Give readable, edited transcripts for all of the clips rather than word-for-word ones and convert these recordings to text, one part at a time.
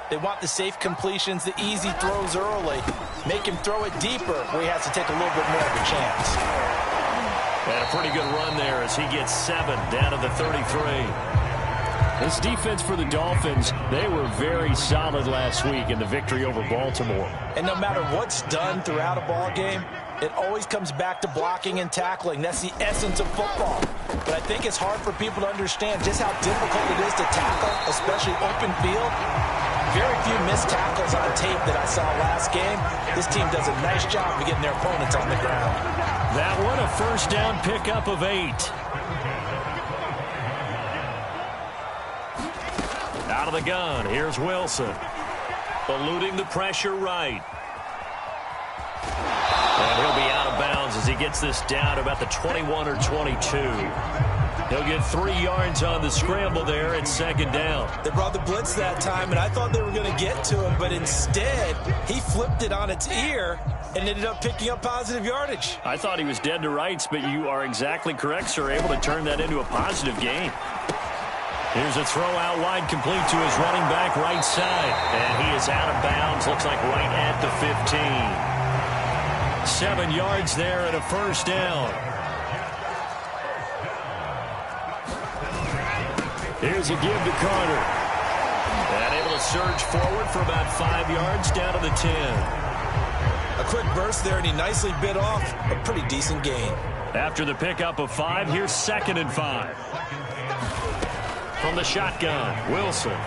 They want the safe completions, the easy throws early. Make him throw it deeper where he has to take a little bit more of a chance. And a pretty good run there as he gets 7 down to the 33. This defense for the Dolphins, they were very solid last week in the victory over Baltimore. And no matter what's done throughout a ball game, it always comes back to blocking and tackling. That's the essence of football. But I think it's hard for people to understand just how difficult it is to tackle, especially open field. Very few missed tackles on tape that I saw last game. This team does a nice job of getting their opponents on the ground. That one, a first down pickup of 8. Out of the gun, here's Wilson. Eluding the pressure right. And he'll be out of bounds as he gets this down about the 21 or 22. He'll get 3 yards on the scramble there at second down. They brought the blitz that time, and I thought they were going to get to him, but instead, he flipped it on its ear and ended up picking up positive yardage. I thought he was dead to rights, but you are exactly correct, sir. Able to turn that into a positive gain. Here's a throw out wide, complete to his running back right side. And he is out of bounds, looks like right at the 15. 7 yards there and a first down. Here's a give to Carter. And able to surge forward for about 5 yards down to the 10. A quick burst there, and he nicely bit off a pretty decent gain. After the pickup of 5, here's 2nd and 5. From the shotgun, Wilson.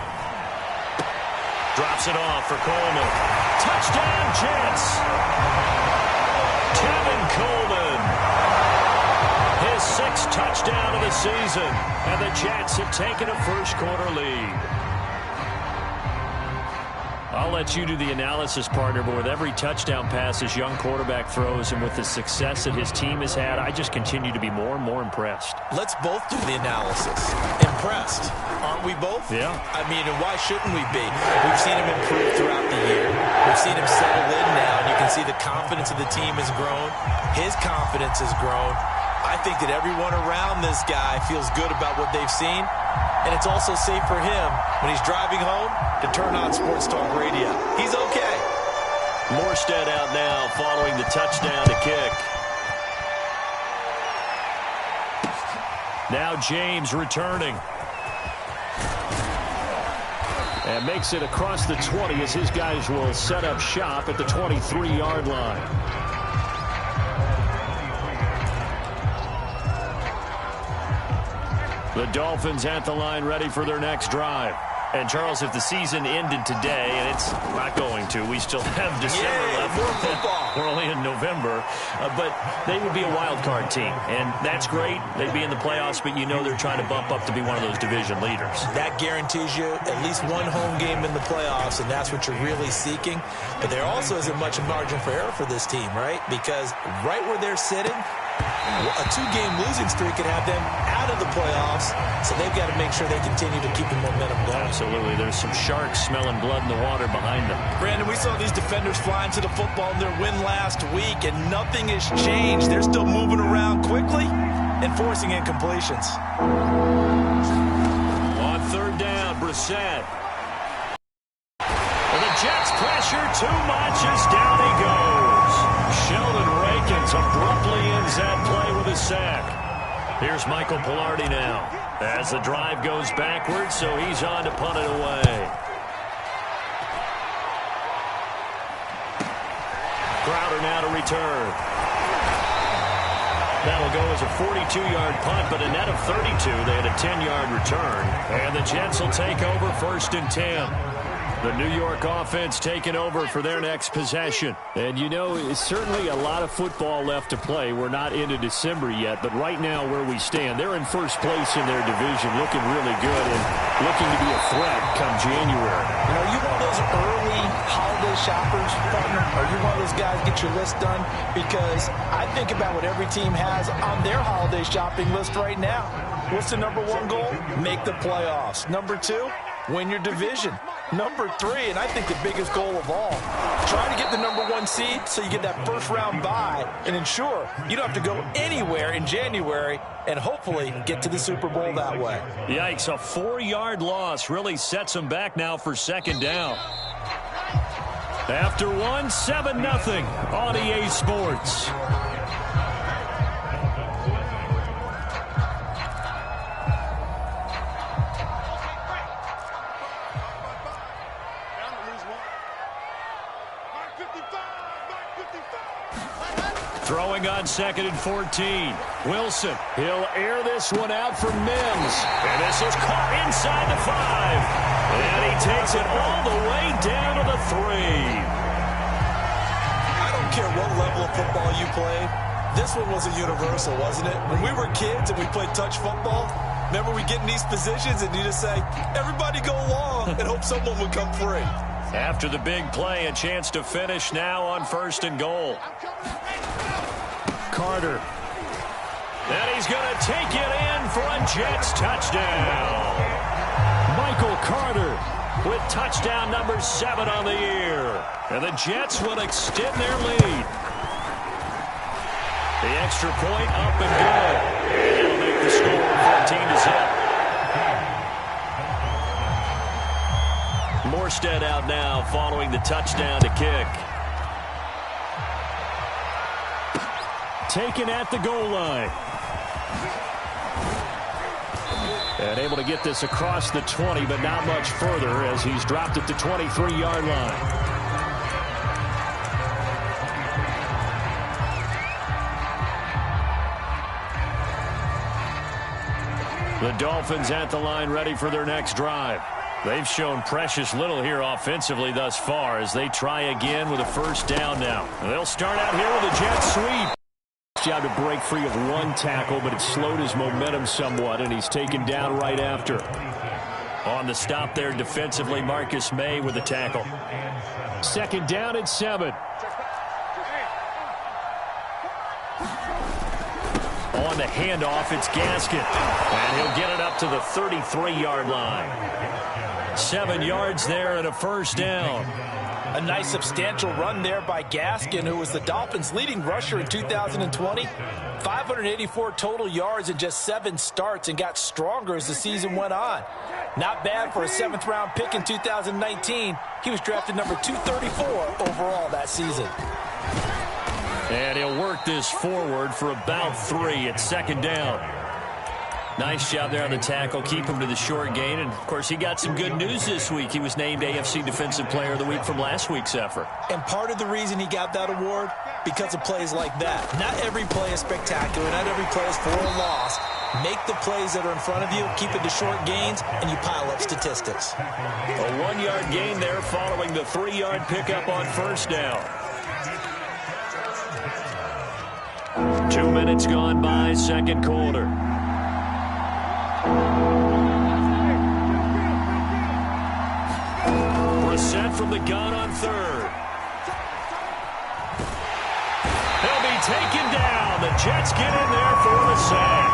Drops it off for Coleman. Touchdown, Jets! Tevin Coleman. His 6th touchdown of the season. And the Jets have taken a first-quarter lead. I'll let you do the analysis, partner, but with every touchdown pass his young quarterback throws and with the success that his team has had, I just continue to be more and more impressed. Let's both do the analysis. Impressed. Aren't we both? Yeah. I mean, and why shouldn't we be? We've seen him improve throughout the year. We've seen him settle in now, and you can see the confidence of the team has grown. His confidence has grown. I think that everyone around this guy feels good about what they've seen. And it's also safe for him when he's driving home to turn on Sports Talk Radio. He's okay. Morstead out now following the touchdown to kick. Now James returning. And makes it across the 20 as his guys will set up shop at the 23-yard line. The Dolphins at the line ready for their next drive. And, Charles, if the season ended today, and it's not going to, we still have December left. More football. We're only in November. But they would be a wild card team. And that's great. They'd be in the playoffs, but you know they're trying to bump up to be one of those division leaders. That guarantees you at least one home game in the playoffs, and that's what you're really seeking. But there also isn't much margin for error for this team, right? Because right where they're sitting, a 2-game losing streak could have them out of the playoffs, so they've got to make sure they continue to keep the momentum going. Absolutely. There's some sharks smelling blood in the water behind them. Brandon, we saw these defenders flying to the football in their win last week, and nothing has changed. They're still moving around quickly and forcing incompletions. On 3rd down, Brissett. And the Jets pressure too much as down he goes. Sheldon Rankins abruptly ends that play with a sack. Here's Michael Pilardi now as the drive goes backwards, so he's on to punt it away. Crowder now to return. That'll go as a 42-yard punt, but a net of 32. They had a 10-yard return. And the Jets will take over 1st and 10. The New York offense taking over for their next possession. And, you know, it's certainly a lot of football left to play. We're not into December yet, but right now where we stand, they're in first place in their division, looking really good and looking to be a threat come January. You know, are you one of those early holiday shoppers, partner? Are you one of those guys get your list done? Because I think about what every team has on their holiday shopping list right now. What's the #1 goal? Make the playoffs. #2, win your division. Number 3, and I think the biggest goal of all, try to get the number 1 seed so you get that first-round bye and ensure you don't have to go anywhere in January and hopefully get to the Super Bowl that way. Yikes, a 4-yard loss really sets them back now for second down. After 1, 7-0 on EA Sports. Throwing on 2nd and 14. Wilson, he'll air this one out for Mims. And this is caught inside the 5. And he takes it all the way down to the 3. I don't care what level of football you played. This one was a universal, wasn't it? When we were kids and we played touch football, remember we get in these positions and you just say, everybody go long and hope someone would come free. After the big play, a chance to finish now on 1st and goal. Carter. And he's going to take it in for a Jets touchdown. Michael Carter with touchdown number 7 on the year. And the Jets will extend their lead. The extra point up and good. And it'll make the score 14-0. Morstead out now following the touchdown to kick. Taken at the goal line. And able to get this across the 20, but not much further as he's dropped at the 23-yard line. The Dolphins at the line ready for their next drive. They've shown precious little here offensively thus far as they try again with a first down now. They'll start out here with a jet sweep. Job to break free of 1 tackle, but it slowed his momentum somewhat, and he's taken down right after. On the stop there defensively, Marcus May with the tackle. 2nd down and 7. On the handoff, it's Gaskin, and he'll get it up to the 33-yard line. 7 yards there and a first down. A nice substantial run there by Gaskin, who was the Dolphins' leading rusher in 2020. 584 total yards in just 7 starts and got stronger as the season went on. Not bad for a 7th-round pick in 2019. He was drafted number 234 overall that season. And he'll work this forward for about 3 at 2nd down. Nice job there on the tackle. Keep him to the short gain. And, of course, he got some good news this week. He was named AFC Defensive Player of the Week from last week's effort. And part of the reason he got that award, because of plays like that. Not every play is spectacular. Not every play is for a loss. Make the plays that are in front of you, keep it to short gains, and you pile up statistics. A 1-yard gain there following the 3-yard pickup on first down. 2 minutes gone by, second quarter. Brissett from the gun on 3rd. He'll be taken down. The Jets get in there for the sack.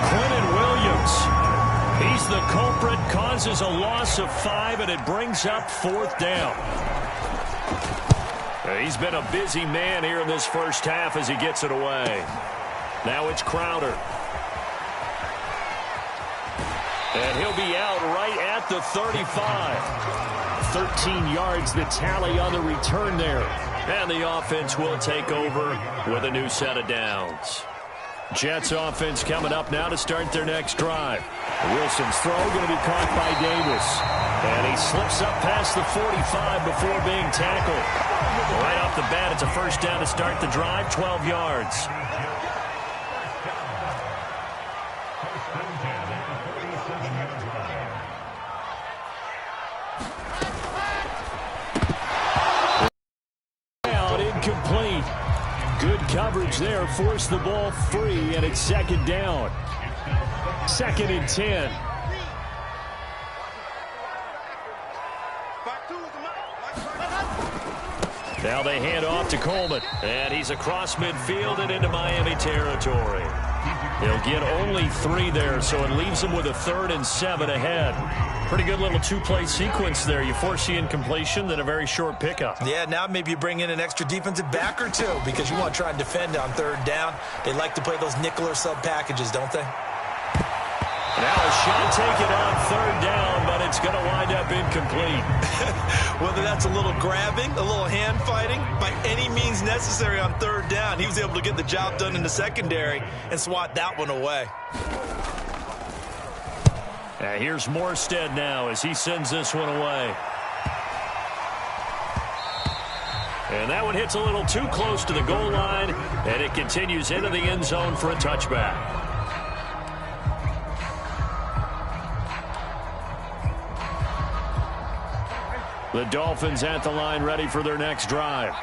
Quentin Williams. He's the culprit, causes a loss of 5, and it brings up 4th down. He's been a busy man here in this first half as he gets it away. Now it's Crowder. And he'll be out right at the 35. 13 yards the tally on the return there. And the offense will take over with a new set of downs. Jets offense coming up now to start their next drive. Wilson's throw going to be caught by Davis. And he slips up past the 45 before being tackled. Right off the bat, it's a first down to start the drive, 12 yards. Incomplete. Good coverage there. Forced the ball free, and it's 2nd down. 2nd and 10. Now they hand off to Coleman. And he's across midfield and into Miami territory. He'll get only 3 there, so it leaves him with a 3rd and 7 ahead. Pretty good little 2-play sequence there. You force the incompletion, then a very short pickup. Yeah, now maybe you bring in an extra defensive back or 2 because you want to try and defend on 3rd down. They like to play those nickel or sub packages, don't they? Now a shot taken on 3rd down, but it's going to wind up incomplete. Whether that's a little grabbing, a little hand fighting, by any means necessary on 3rd down, he was able to get the job done in the secondary and swat that one away. Here's Morstead now as he sends this one away. And that one hits a little too close to the goal line, and it continues into the end zone for a touchback. The Dolphins at the line ready for their next drive.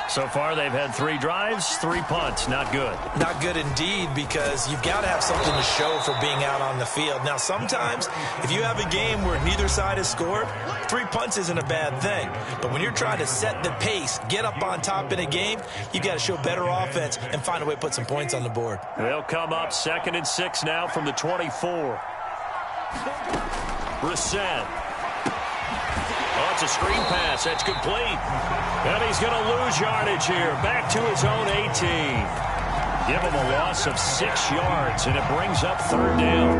So far, they've had 3 drives, 3 punts. Not good. Not good indeed, because you've got to have something to show for being out on the field. Now, sometimes, if you have a game where neither side has scored, 3 punts isn't a bad thing. But when you're trying to set the pace, get up on top in a game, you've got to show better offense and find a way to put some points on the board. They'll come up 2nd and 6 now from the 24. Brissett. Oh, it's a screen pass. That's complete. And he's going to lose yardage here. Back to his own 18. Give him a loss of 6 yards, and it brings up 3rd down.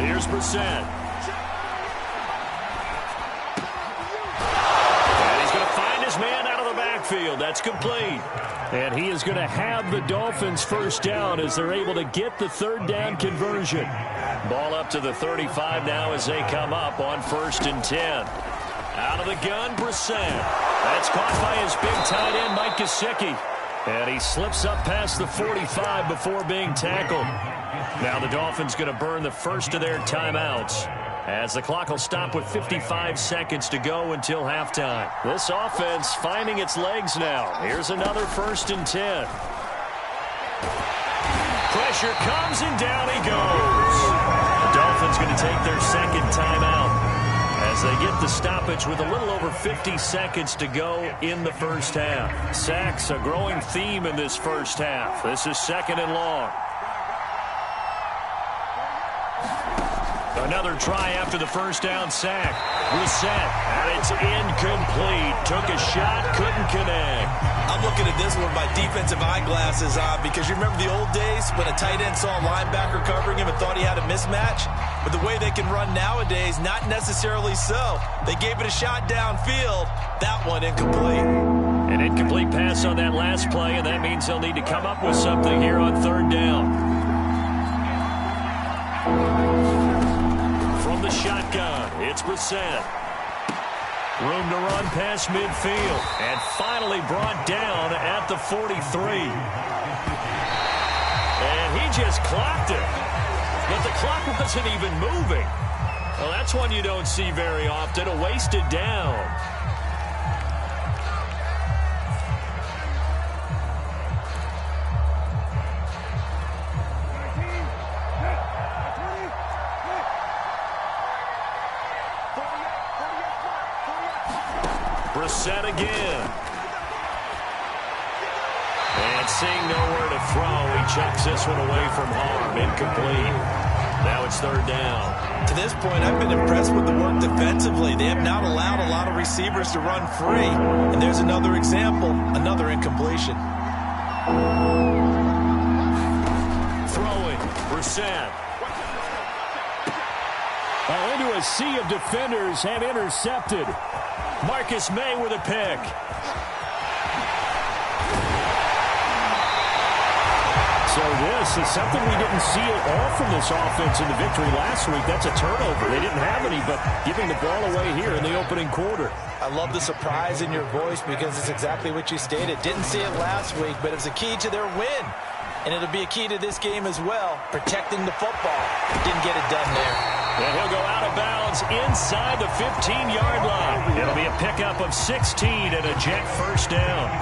Here's Brissett. And he's going to find his man out of the backfield. That's complete. And he is going to have the Dolphins first down as they're able to get the 3rd down conversion. Ball up to the 35 now as they come up on 1st and 10. Out of the gun, Brissett. That's caught by his big tight end, Mike Gesicki. And he slips up past the 45 before being tackled. Now the Dolphins going to burn the first of their timeouts, as the clock will stop with 55 seconds to go until halftime. This offense finding its legs now. Here's another 1st and 10. Pressure comes, and down he goes. The Dolphins going to take their 2nd timeout as they get the stoppage with a little over 50 seconds to go in the first half. Sacks, a growing theme in this first half. This is 2nd and long. Another try after the first down sack. Brissett, and it's incomplete. Took a shot, couldn't connect. I'm looking at this one with my defensive eyeglasses on, because you remember the old days when a tight end saw a linebacker covering him and thought he had a mismatch? But the way they can run nowadays, not necessarily so. They gave it a shot downfield. That one incomplete. An incomplete pass on that last play, and that means they'll need to come up with something here on 3rd down. From the shotgun, it's Brissett. Room to run past midfield, and finally brought down at the 43. And he just clocked it. But the clock wasn't even moving. Well, that's one you don't see very often, a wasted down. Brissett again. And seeing nowhere to throw, he chucks this one away from harm. Incomplete. Now it's 3rd down. To this point, I've been impressed with the work defensively. They have not allowed a lot of receivers to run free. And there's another example, another incompletion. Throwing, Brissett. Into a sea of defenders and intercepted. Marcus May with a pick. So this is something we didn't see at all from this offense in the victory last week. That's a turnover. They didn't have any, but giving the ball away here in the opening quarter. I love the surprise in your voice, because it's exactly what you stated. Didn't see it last week, but it was a key to their win. And it'll be a key to this game as well, protecting the football. Didn't get it done there. And he'll go out of bounds inside the 15-yard line. It'll be a pickup of 16 and a Jet first down.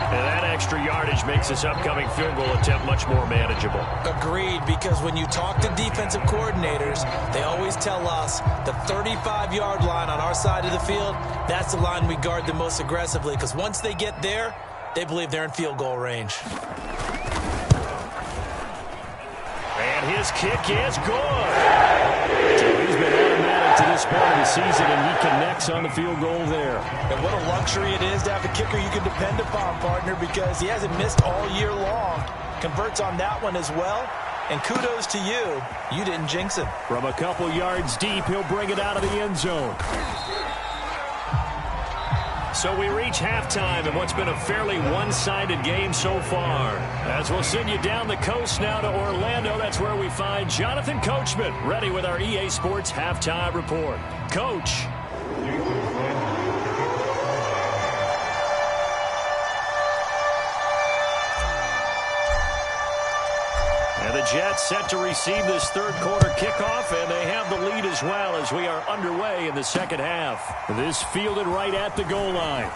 And that extra yardage makes this upcoming field goal attempt much more manageable. Agreed, because when you talk to defensive coordinators, they always tell us the 35-yard line on our side of the field, that's the line we guard the most aggressively, because once they get there, they believe they're in field goal range. And his kick is good. So he's been automatic to this part of the season, and he connects on the field goal there. And what a luxury it is to have a kicker you can depend upon, partner, because he hasn't missed all year long. Converts on that one as well. And kudos to you. You didn't jinx him. From a couple yards deep, he'll bring it out of the end zone. So we reach halftime in what's been a fairly one-sided game so far. As we'll send you down the coast now to Orlando, that's where we find Jonathan Coachman, ready with our EA Sports Halftime Report. Coach. And the Jets set to receive this third quarter kickoff, and they have the lead as well as we are underway in the second half. This fielded right at the goal line.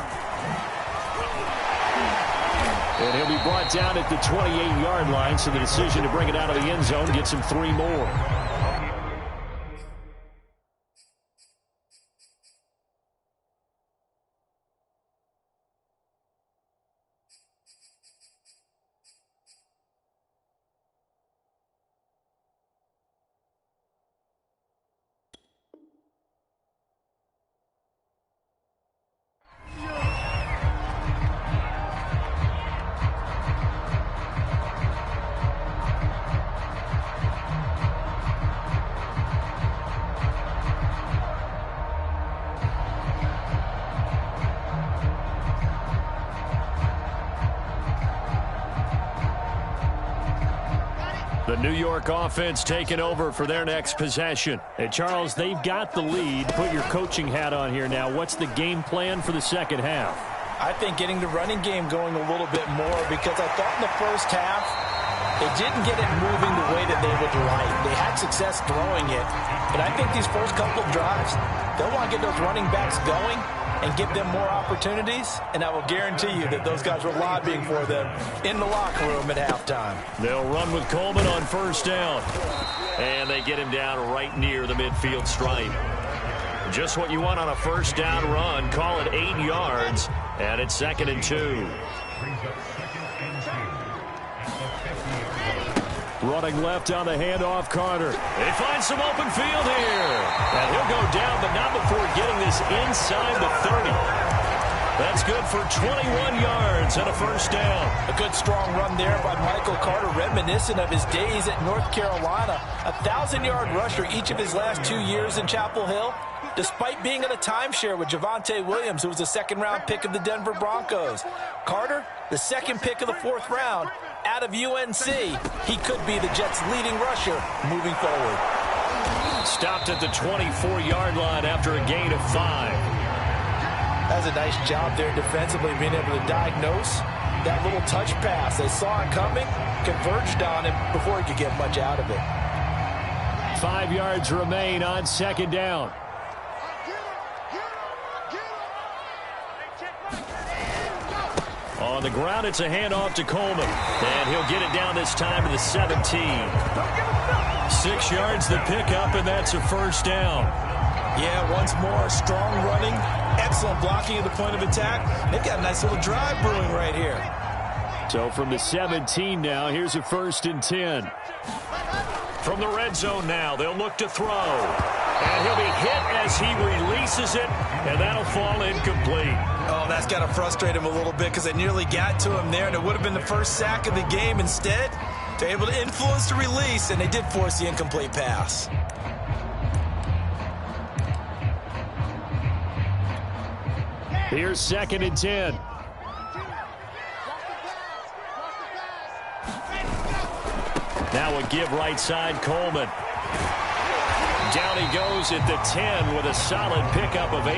And he'll be brought down at the 28-yard line, so the decision to bring it out of the end zone gets him 3 more. The New York offense taking over for their next possession. And Charles, they've got the lead. Put your coaching hat on here now. What's the game plan for the second half? I think getting the running game going a little bit more, because I thought in the first half they didn't get it moving the way that they would like. They had success throwing it, but I think these first couple of drives, they'll want to get those running backs going and give them more opportunities, and I will guarantee you that those guys were lobbying for them in the locker room at halftime. They'll run with Coleman on first down. And they get him down right near the midfield stripe. Just what you want on a first down run. Call it 8 yards, and it's 2nd and 2. Running left on the handoff, Carter. They find some open field here. And he'll go down, but not before getting this inside the 30. That's good for 21 yards and a first down. A good strong run there by Michael Carter, reminiscent of his days at North Carolina. A 1,000-yard rusher each of his last 2 years in Chapel Hill, despite being in a timeshare with Javonte Williams, who was a second-round pick of the Denver Broncos. Carter, the second pick of the 4th round, out of UNC. He could be the Jets' leading rusher moving forward. Stopped at the 24-yard line after a gain of 5. That's a nice job there defensively, being able to diagnose that little touch pass. They saw it coming, converged on it before he could get much out of it. 5 yards remain on 2nd down. On the ground, it's a handoff to Coleman. And he'll get it down this time to the 17. 6 yards the pickup, and that's a first down. Yeah, once more, strong running, excellent blocking at the point of attack. They've got a nice little drive brewing right here. So from the 17 now, here's a 1st and 10. From the red zone now, they'll look to throw. And he'll be hit as he releases it, and that'll fall incomplete. Oh, that's got to frustrate him a little bit, because they nearly got to him there, and it would have been the first sack of the game. Instead, they're able to influence the release, and they did force the incomplete pass. Here's 2nd and 10. Now a give right side, Coleman. Down he goes at the 10 with a solid pickup of 8.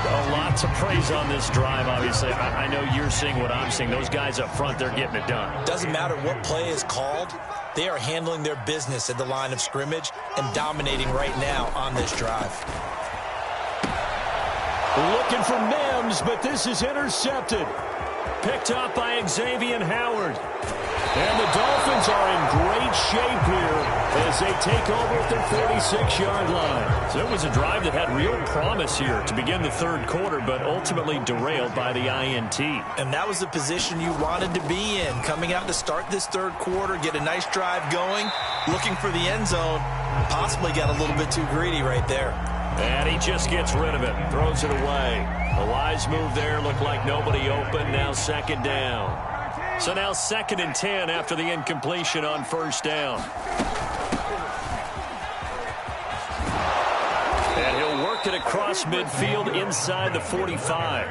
Well, lots of praise on this drive, obviously. I know you're seeing what I'm seeing. Those guys up front, they're getting it done. Doesn't matter what play is called. They are handling their business at the line of scrimmage and dominating right now on this drive. Looking for Mims, but this is intercepted. picked up by Xavier Howard. And the Dolphins are in great shape here as they take over at their 46-yard line. So it was a drive that had real promise here to begin the third quarter, but ultimately derailed by the INT. And that was the position you wanted to be in, coming out to start this third quarter, get a nice drive going, looking for the end zone, possibly got a little bit too greedy right there. And he just gets rid of it, throws it away. A wise move there, looked like nobody open, now second down. So now 2nd and 10 after the incompletion on first down. And he'll work it across midfield inside the 45.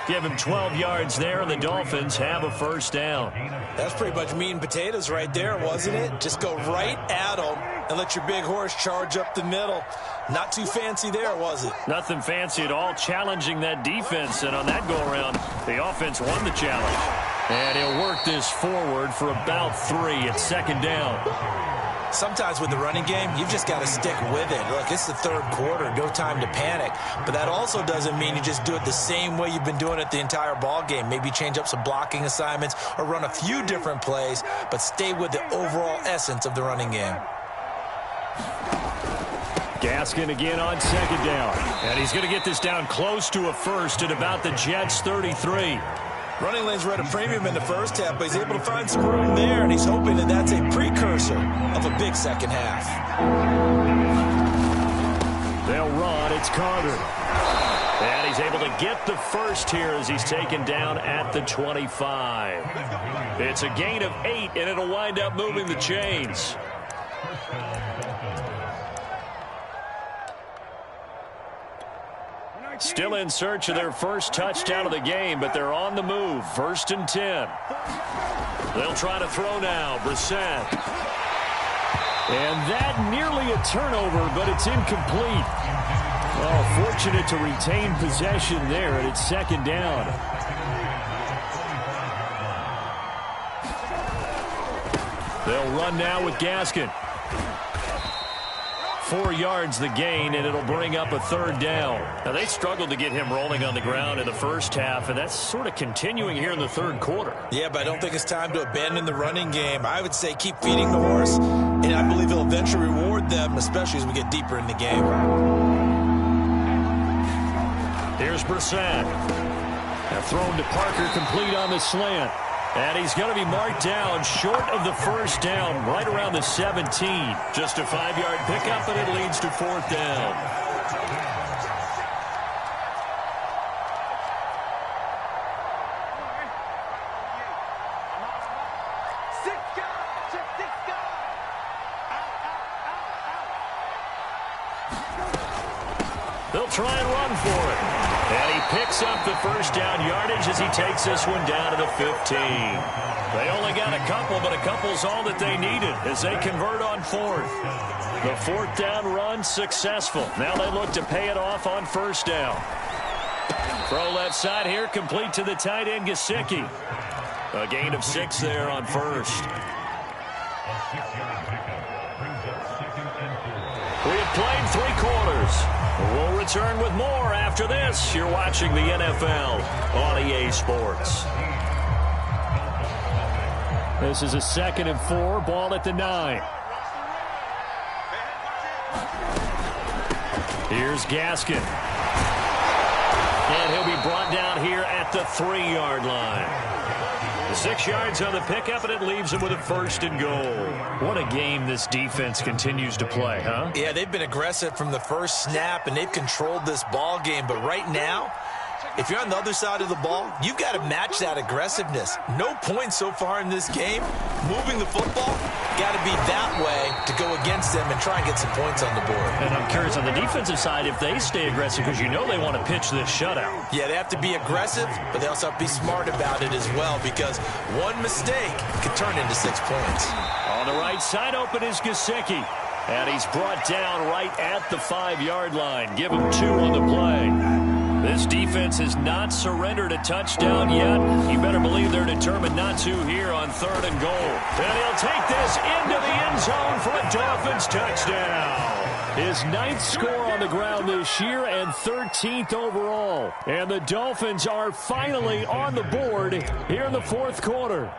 Give him 12 yards there, and the Dolphins have a first down. That's pretty much meat and potatoes right there, wasn't it? Just go right at them and let your big horse charge up the middle. Not too fancy there, was it? Nothing fancy at all, challenging that defense. And on that go-around, the offense won the challenge. And he'll work this forward for about 3 at second down. Sometimes with the running game, you've just got to stick with it. Look, it's the third quarter, no time to panic. But that also doesn't mean you just do it the same way you've been doing it the entire ball game. Maybe change up some blocking assignments or run a few different plays, but stay with the overall essence of the running game. Gaskin again on second down. And he's going to get this down close to a first at about the Jets' 33. Running lanes were at a premium in the first half, but he's able to find some room there, and he's hoping that that's a precursor of a big second half. They'll run. It's Carter. And he's able to get the first here as he's taken down at the 25. It's a gain of 8, and it'll wind up moving the chains. Still in search of their first touchdown of the game, but they're on the move. 1st and 10. They'll try to throw now. Brissett. And that nearly a turnover, but it's incomplete. Oh, fortunate to retain possession there, and it's second down. They'll run now with Gaskin. 4 yards the gain, and it'll bring up a third down. Now, they struggled to get him rolling on the ground in the first half, and that's sort of continuing here in the third quarter. Yeah, but I don't think it's time to abandon the running game. I would say keep feeding the horse, and I believe he'll eventually reward them, especially as we get deeper in the game. Here's Brissett. Now thrown to Parker, complete on the slant. And he's going to be marked down short of the first down, right around the 17. Just a 5-yard pickup, and it leads to 4th down. They'll try and run for it. And he picks up the first down yardage as he takes this one down to the 15. They only got a couple, but a couple's all that they needed as they convert on 4th. The 4th down run successful. Now they look to pay it off on first down. Throw left side here, complete to the tight end, Gesicki. A gain of 6 there on first. We have played 3 quarters. We'll return with more after this. You're watching the NFL on EA Sports. This is a 2nd and 4, ball at the 9. Here's Gaskin. And he'll be brought down here at the 3-yard line. 6 yards on the pickup, and it leaves him with a 1st and goal. What a game this defense continues to play, huh? Yeah, they've been aggressive from the first snap, and they've controlled this ball game. But right now, if you're on the other side of the ball, you've got to match that aggressiveness. No points so far in this game. Moving the football, got to be that way to go against them and try and get some points on the board. And I'm curious on the defensive side if they stay aggressive, because you know they want to pitch this shutout. Yeah, they have to be aggressive, but they also have to be smart about it as well, because one mistake could turn into 6 points. On the right side open is Gesicki. And he's brought down right at the 5-yard line. Give him 2 on the play. This defense has not surrendered a touchdown yet. You better believe they're determined not to here on 3rd and goal. And he'll take this into the end zone for a Dolphins touchdown. His 9th score on the ground this year and 13th overall. And the Dolphins are finally on the board here in the 4th quarter.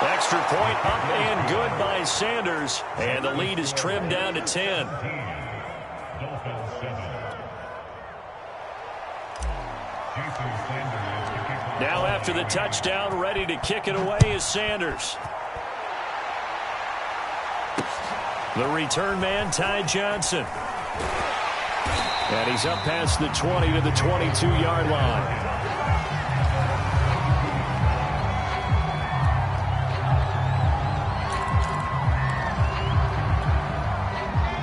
Extra point up and good by Sanders. And the lead is trimmed down to 10. Now after the touchdown, ready to kick it away is Sanders. The return man, Ty Johnson. And he's up past the 20 to the 22-yard line.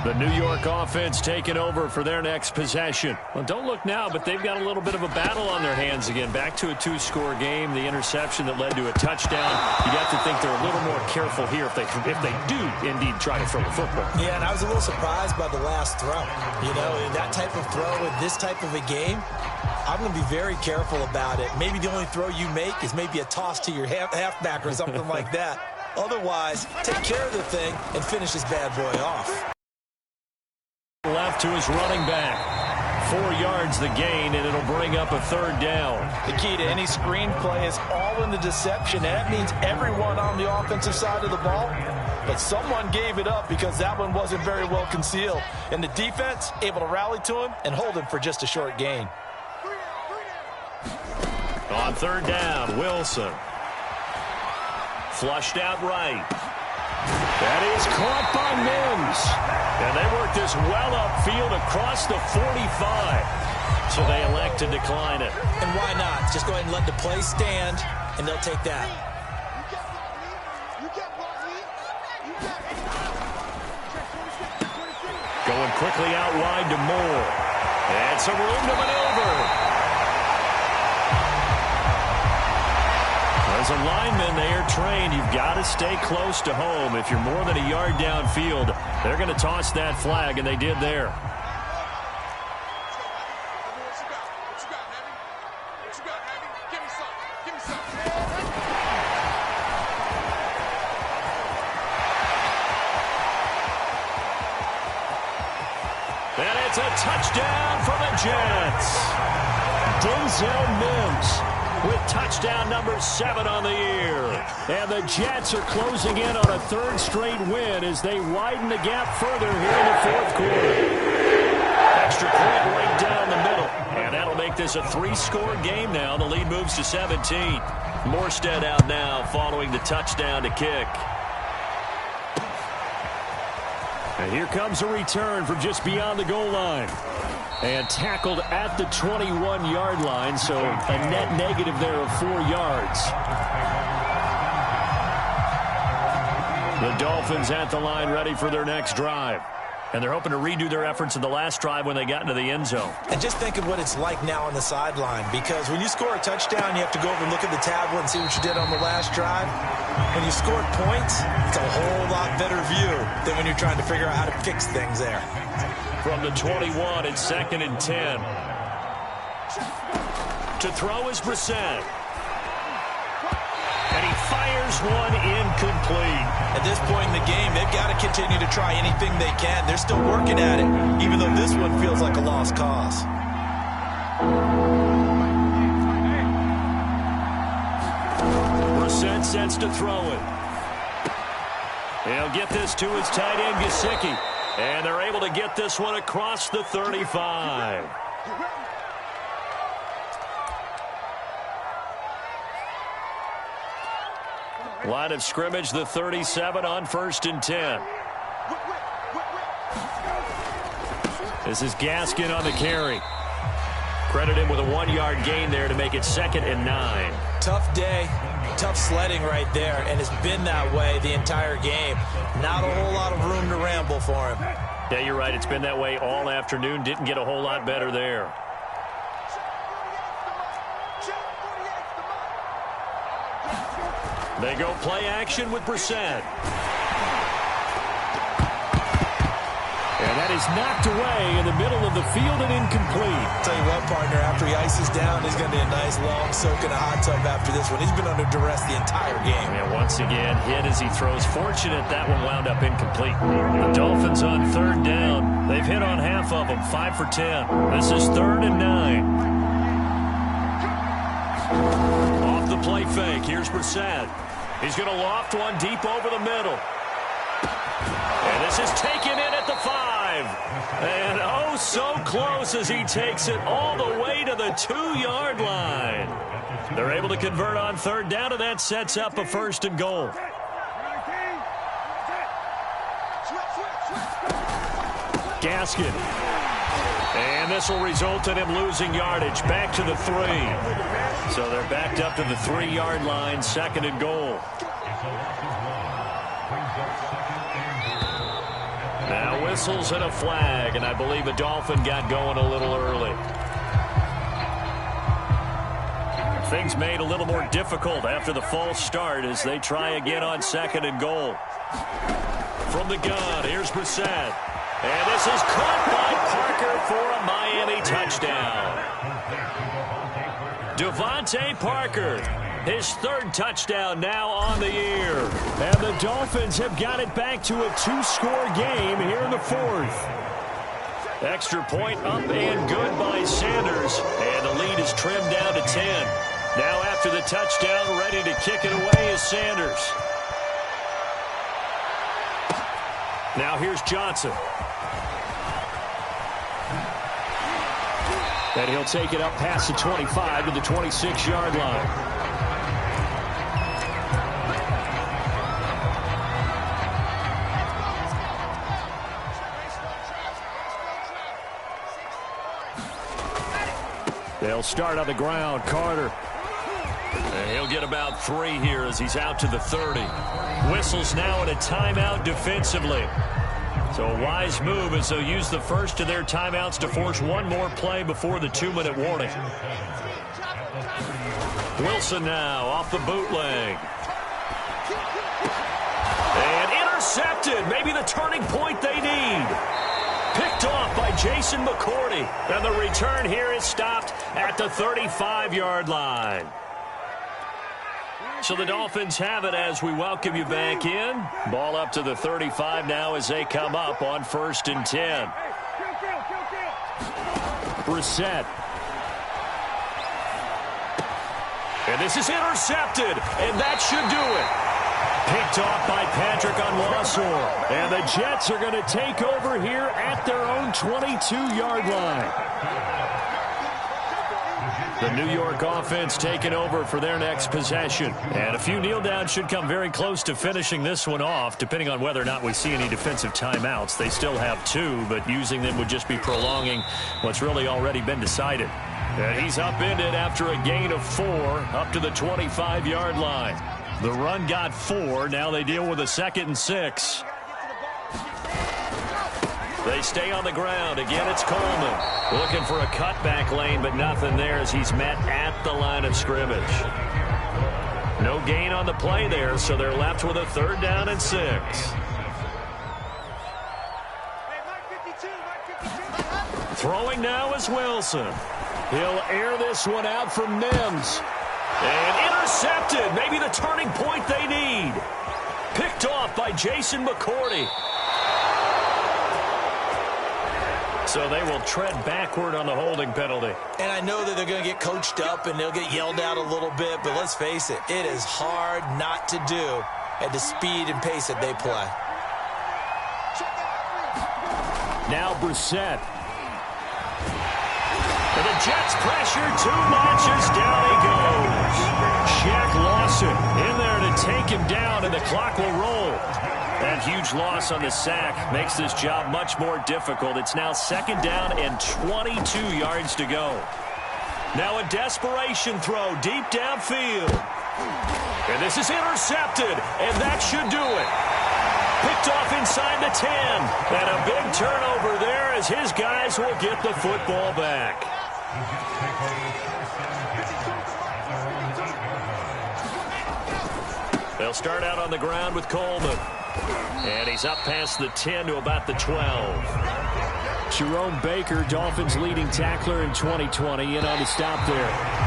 The New York offense taking over for their next possession. Well, don't look now, but they've got a little bit of a battle on their hands again. Back to a 2-score game. The interception that led to a touchdown. You'd have to think they're a little more careful here if they do indeed try to throw the football. Yeah, and I was a little surprised by the last throw. You know, that type of throw in this type of a game, I'm going to be very careful about it. Maybe the only throw you make is maybe a toss to your halfback or something like that. Otherwise, take care of the thing and finish this bad boy off. Left to his running back. 4 yards the gain, and it'll bring up a 3rd down. The key to any screen play is all in the deception, and that means everyone on the offensive side of the ball. But someone gave it up because that one wasn't very well concealed. And the defense able to rally to him and hold him for just a short gain. On 3rd down, Wilson. Flushed out right. That is caught by Mims. And they work this well upfield across the 45. So they elect to decline it. And why not? Just go ahead and let the play stand, and they'll take that. Going quickly out wide to Moore. And some room to maneuver. As a lineman, they are trained. You've got to stay close to home. If you're more than a yard downfield, they're going to toss that flag, and they did there. And it's a touchdown for the Jets. Denzel Mims with touchdown number 7 on the year. And the Jets are closing in on a 3rd straight win as they widen the gap further here in the 4th quarter. Extra point right down the middle. And that'll make this a 3-score game now. The lead moves to 17. Morstead out now following the touchdown to kick. And here comes a return from just beyond the goal line. And tackled at the 21-yard line, so a net negative there of 4 yards. The Dolphins at the line ready for their next drive. And they're hoping to redo their efforts in the last drive when they got into the end zone. And just think of what it's like now on the sideline, because when you score a touchdown, you have to go over and look at the tablet and see what you did on the last drive. When you scored points, it's a whole lot better view than when you're trying to figure out how to fix things there. From the 21, it's 2nd and 10. To throw is Brissett. And he fires one incomplete. At this point in the game, they've got to continue to try anything they can. They're still working at it, even though this one feels like a lost cause. Brissett sets to throw it. He'll get this to his tight end, Gesicki. And they're able to get this one across the 35. Line of scrimmage, the 37 on 1st and 10. This is Gaskin on the carry. Credit him with a 1-yard gain there to make it 2nd and 9. Tough day, tough sledding right there, and it's been that way the entire game. Not a whole lot of room to ramble for him. Yeah, you're right. It's been that way all afternoon. Didn't get a whole lot better there. They go play action with Brissett. And that is knocked away in the middle of the field and incomplete. Tell you what, partner, after he ices down, he's going to be a nice long soak in a hot tub after this one. He's been under duress the entire game. And once again, hit as he throws. Fortunate that one wound up incomplete. The Dolphins on third down. They've hit on half of them, 5 for 10. This is 3rd and 9. Off the play fake. Here's Brissett. He's going to loft one deep over the middle. And this is taken in at the 5. And oh, so close as he takes it all the way to the 2-yard line. They're able to convert on third down, and that sets up a 1st and goal. Gaskin. And this will result in him losing yardage. Back to the 3. So they're backed up to the 3-yard line, 2nd and goal. Now whistles and a flag, and I believe a Dolphin got going a little early. Things made a little more difficult after the false start as they try again on 2nd and goal. From the gun, here's Brissett. And this is caught by Parker for a Miami touchdown. Devontae Parker, his 3rd touchdown now on the year. And the Dolphins have got it back to a 2-score game here in the 4th. Extra point up and good by Sanders. And the lead is trimmed down to 10. Now after the touchdown, ready to kick it away is Sanders. Now here's Johnson. And he'll take it up past the 25 to the 26-yard line. They'll start on the ground. Carter. And he'll get about 3 here as he's out to the 30. Whistles now at a timeout defensively. So a wise move as they'll use the first of their timeouts to force one more play before the 2-minute warning. Wilson now off the bootleg. And intercepted. Maybe the turning point they need. Picked off by Jason McCourty. And the return here is stopped at the 35-yard line. So the Dolphins have it as we welcome you back in. Ball up to the 35 now as they come up on 1st and 10. Brissett. And this is intercepted, and that should do it. Picked off by Patrick Onwuasor. And the Jets are going to take over here at their own 22-yard line. The New York offense taking over for their next possession. And a few kneel downs should come very close to finishing this one off, depending on whether or not we see any defensive timeouts. They still have 2, but using them would just be prolonging what's really already been decided. And he's upended after a gain of 4 up to the 25-yard line. The run got 4. Now they deal with a 2nd and 6. They stay on the ground. Again, it's Coleman. Looking for a cutback lane, but nothing there as he's met at the line of scrimmage. No gain on the play there, so they're left with a 3rd down and 6. Throwing now is Wilson. He'll air this one out from Mims. And intercepted. Maybe the turning point they need. Picked off by Jason McCourty. So they will tread backward on the holding penalty. And I know that they're going to get coached up and they'll get yelled at a little bit, but let's face it, it is hard not to do at the speed and pace that they play. Now Brissett. And the Jets pressure too much as down he goes. Shaq Lawson in there to take him down, and the clock will roll. That huge loss on the sack makes this job much more difficult. It's now 2nd down and 22 yards to go. Now a desperation throw deep downfield. And this is intercepted, and that should do it. Picked off inside the 10. And a big turnover there as his guys will get the football back. They'll start out on the ground with Coleman. And he's up past the 10 to about the 12. Jerome Baker, Dolphins leading tackler in 2020, in on the stop there.